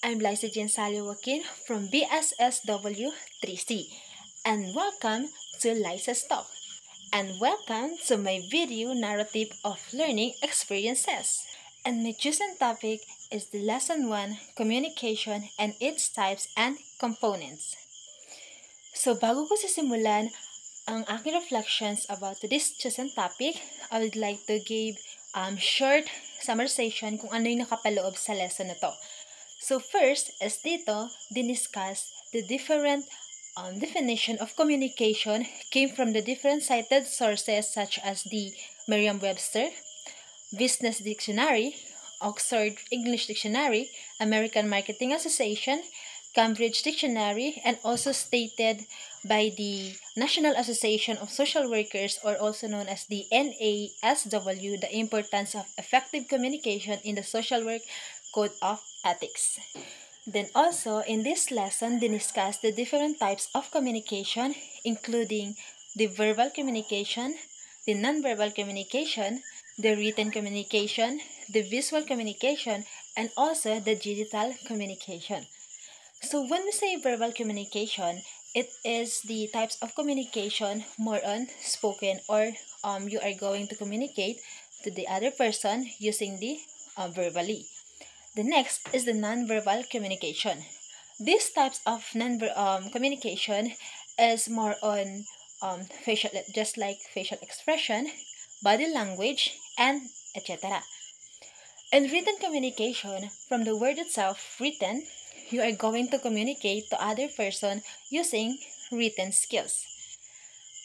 I'm Liza Jean Sally Joaquin from BSSW 3C, and welcome to Liza's Talk, and welcome to my video narrative of learning experiences. And my chosen topic is the Lesson 1, Communication and its types and components. So bago ko sisimulan ang aking reflections about this chosen topic, I would like to give short summarization kung ano yung nakapaloob sa lesson na to. So first, as dito, diniscuss the different definition of communication came from the different cited sources such as the Merriam-Webster, Business Dictionary, Oxford English Dictionary, American Marketing Association, Cambridge Dictionary, and also stated by the National Association of Social Workers, or also known as the NASW, the importance of effective communication in the social work code of ethics. Then also, in this lesson, they discuss the different types of communication, including the verbal communication, the nonverbal communication, the written communication, the visual communication, and also the digital communication. So when we say verbal communication, it is the types of communication more on spoken, or you are going to communicate to the other person using the verbally. The next is the nonverbal communication. These types of communication is more on facial, just like facial expression, body language, and etc. In written communication, from the word itself, written, you are going to communicate to other person using written skills.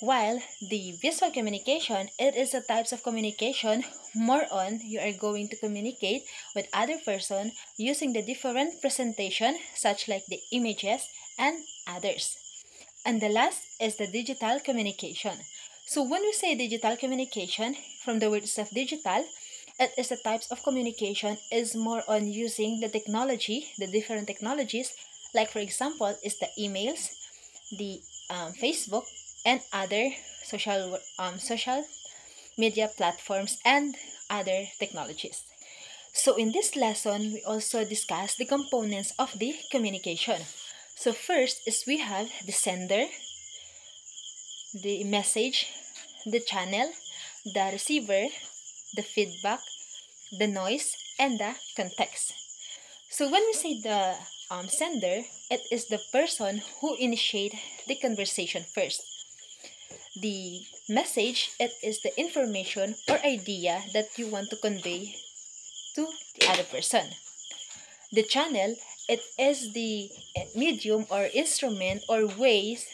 While the visual communication, it is the types of communication more on you are going to communicate with other person using the different presentation such like the images and others. And the last is the digital communication. So when we say digital communication, from the word itself digital, it is the types of communication is more on using the technology, the different technologies, like for example is the emails, the Facebook, and other social media platforms and other technologies. So in this lesson, we also discuss the components of the communication. So first is we have the sender, the message, the channel, the receiver, the feedback, the noise, and the context. So when we say the sender, it is the person who initiate the conversation first. The message, it is the information or idea that you want to convey to the other person. The channel, it is the medium or instrument or ways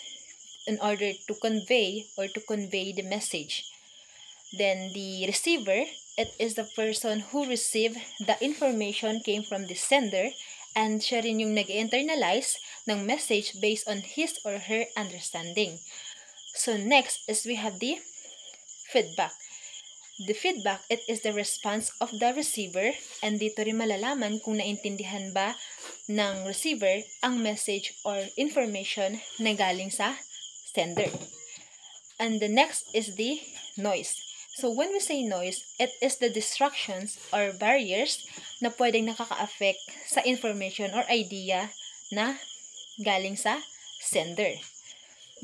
in order to convey the message. Then the receiver, it is the person who receive the information came from the sender, and siya rin yung nag-internalize ng message based on his or her understanding. So next is we have the feedback. The feedback, it is the response of the receiver, and dito rin malalaman kung naintindihan ba ng receiver ang message or information na galing sa sender. And the next is the noise. So when we say noise, it is the distractions or barriers na pwedeng nakaka-affect sa information or idea na galing sa sender.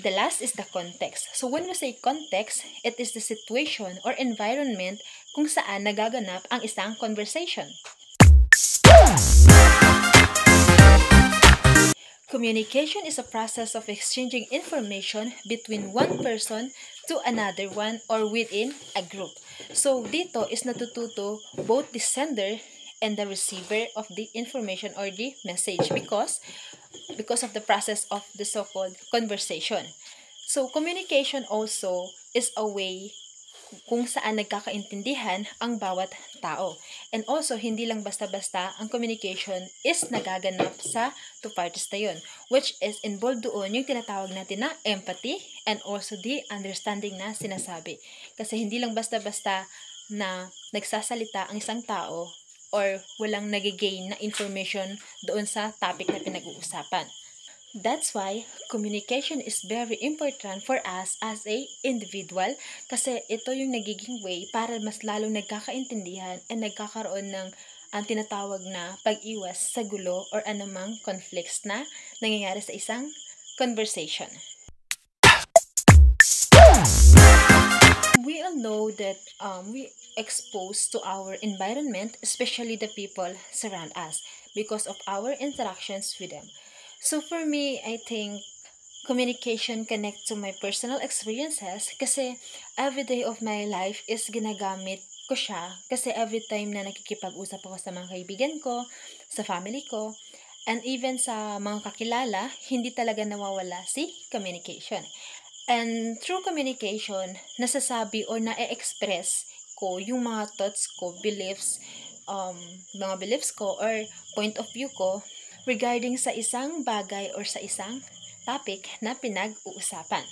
The last is the context. So when we say context, it is the situation or environment kung saan nagaganap ang isang conversation. Communication is a process of exchanging information between one person to another one or within a group. So dito is natututo both the sender and the receiver of the information or the message because of the process of the so-called conversation. So communication also is a way kung saan nagkakaintindihan ang bawat tao. And also, hindi lang basta-basta ang communication is nagaganap sa two parties na yun, which is involved doon yung tinatawag natin na empathy and also the understanding na sinasabi. Kasi hindi lang basta-basta na nagsasalita ang isang tao or walang nagigain na information doon sa topic na pinag-uusapan. That's why communication is very important for us as a individual kasi ito yung nagiging way para mas lalong nagkakaintindihan and nagkakaroon ng ang tinatawag na pag-iwas sa gulo or anumang conflicts na nangyayari sa isang conversation. We all know that we exposed to our environment, especially the people surround us, because of our interactions with them. So for me, I think communication connect to my personal experiences kasi every day of my life is ginagamit ko siya kasi every time na nakikipag-usap ako sa mga kaibigan ko, sa family ko, and even sa mga kakilala, hindi talaga nawawala si communication. And through communication, nasasabi or na-express ko yung mga thoughts ko, mga beliefs ko or point of view ko regarding sa isang bagay or sa isang topic na pinag-uusapan.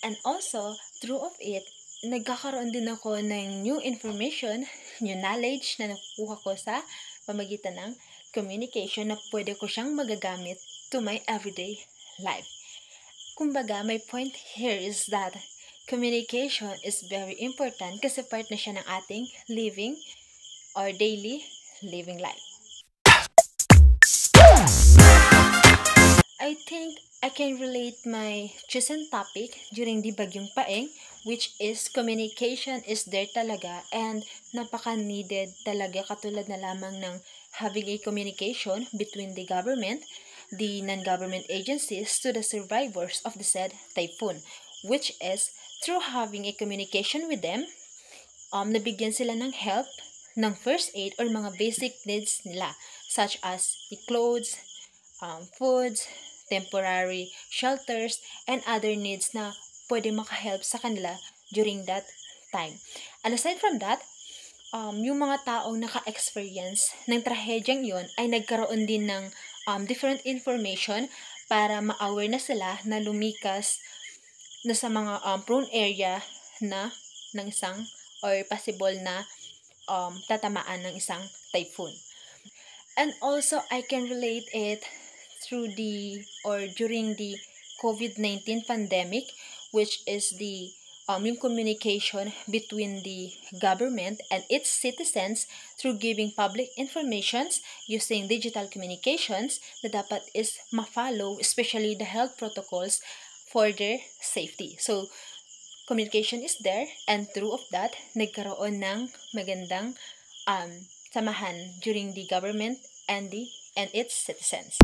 And also, through of it, nagkakaroon din ako ng new information, new knowledge na nakukuha ko sa pamagitan ng communication na pwede ko siyang magagamit to my everyday life. Kumbaga, my point here is that communication is very important kasi part na siya ng ating living or daily living life. I think I can relate my chosen topic during the Bagyong Paeng, which is communication is there talaga and napaka-needed talaga katulad na lamang ng having a communication between the government, the non-government agencies to the survivors of the said typhoon, which is through having a communication with them, nabigyan sila ng help, ng first aid or mga basic needs nila such as the clothes, foods, temporary shelters, and other needs na pwede makahelp sa kanila during that time. And aside from that, yung mga taong naka-experience ng trahedyang yon ay nagkaroon din ng different information para ma-aware na sila na lumikas na sa mga prone area na ng isang or possible na tatamaan ng isang typhoon. And also, I can relate it through during the COVID-19 pandemic, which is the yung communication between the government and its citizens through giving public informations using digital communications na dapat is ma-follow, especially the health protocols for their safety. So, communication is there and through of that, nagkaroon ng magandang samahan during the government and its citizens.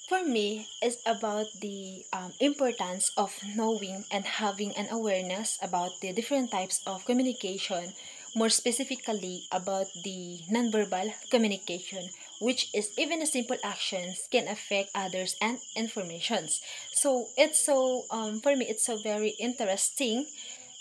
For me, it's about the importance of knowing and having an awareness about the different types of communication, more specifically about the nonverbal communication, which is even a simple actions can affect others and informations. So for me, it's so very interesting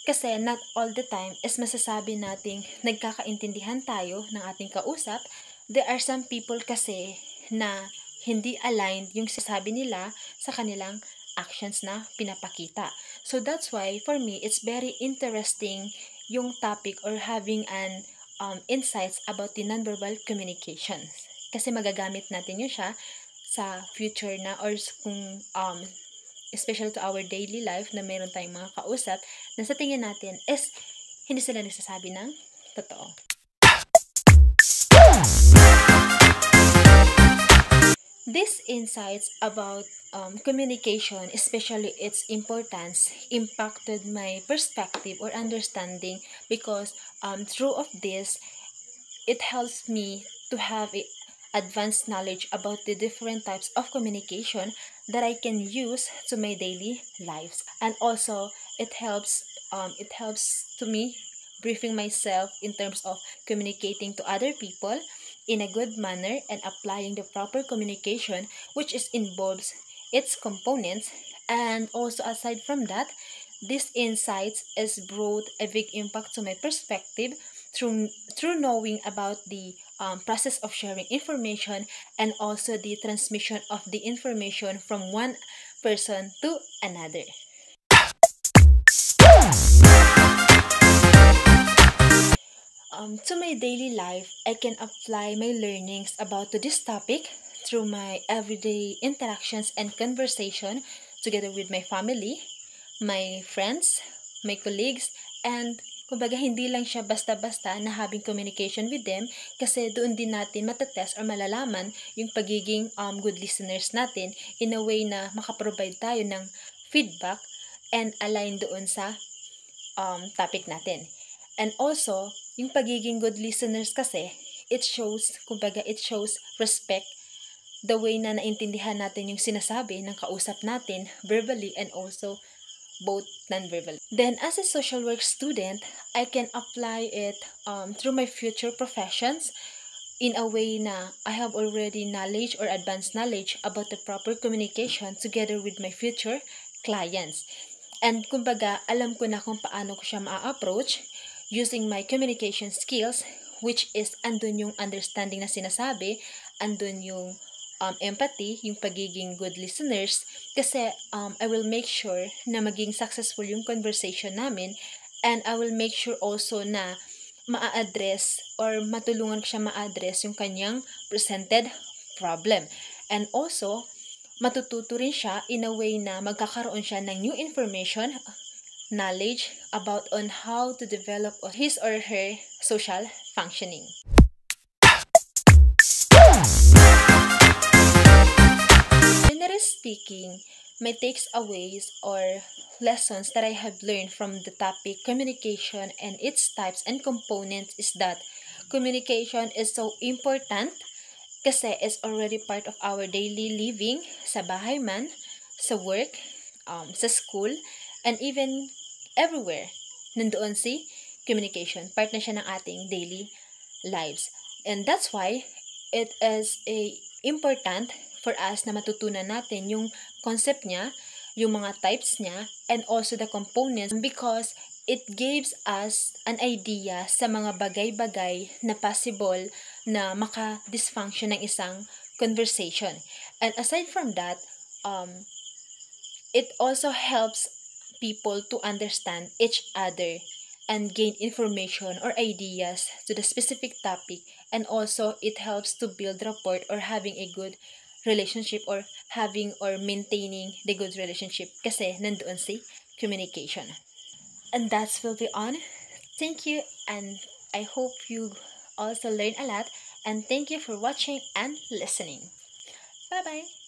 kasi not all the time is masasabi nating nagkakaintindihan tayo ng ating kausap. There are some people kasi na hindi aligned yung sasabi nila sa kanilang actions na pinapakita. So that's why for me, it's very interesting yung topic or having an insights about the nonverbal communications. Kasi magagamit natin yun siya sa future na or kung especially to our daily life na meron tayong mga kausap na sa tingin natin is hindi sila nagsasabi ng totoo. These insights about communication, especially its importance, impacted my perspective or understanding because through of this, it helps me to have a advanced knowledge about the different types of communication that I can use to my daily lives. And also, it helps to me briefing myself in terms of communicating to other people in a good manner and applying the proper communication, which involves its components. And also aside from that, these insights has brought a big impact to my perspective through knowing about the process of sharing information and also the transmission of the information from one person to another. To my daily life, I can apply my learnings about this topic through my everyday interactions and conversation together with my family, my friends, my colleagues, and Kumbaga, hindi lang siya basta-basta na having communication with them kasi doon din natin matetest or malalaman yung pagiging good listeners natin in a way na makaprovide tayo ng feedback and align doon sa topic natin. And also, yung pagiging good listeners kasi, it shows respect the way na naintindihan natin yung sinasabi ng kausap natin verbally and also both non-verbally. Then, as a social work student, I can apply it through my future professions in a way na I have already knowledge or advanced knowledge about the proper communication together with my future clients. And kumbaga, alam ko na kung paano ko siya ma-approach using my communication skills, which is andun yung understanding na sinasabi, andun yung empathy, yung pagiging good listeners, kasi I will make sure na maging successful yung conversation namin, and I will make sure also na ma-address or matulungan ko siya ma-address yung kanyang presented problem. And also, matututo rin siya in a way na magkakaroon siya ng new information, knowledge about on how to develop his or her social functioning. Generally speaking, my takeaways or lessons that I have learned from the topic communication and its types and components is that communication is so important kasi it's already part of our daily living sa bahay man, sa work, sa school, and even everywhere. Nandoon si communication. Part na siya ng ating daily lives. And that's why it is important for us na matutunan natin yung concept niya, yung mga types niya, and also the components because it gives us an idea sa mga bagay-bagay na possible na maka-dysfunction ng isang conversation. And aside from that, it also helps people to understand each other and gain information or ideas to the specific topic, and also it helps to build rapport or having a good relationship or having or maintaining the good relationship kasi nandoon si communication. And that's will be on. Thank you, and I hope you also learn a lot, and thank you for watching and listening. Bye-bye!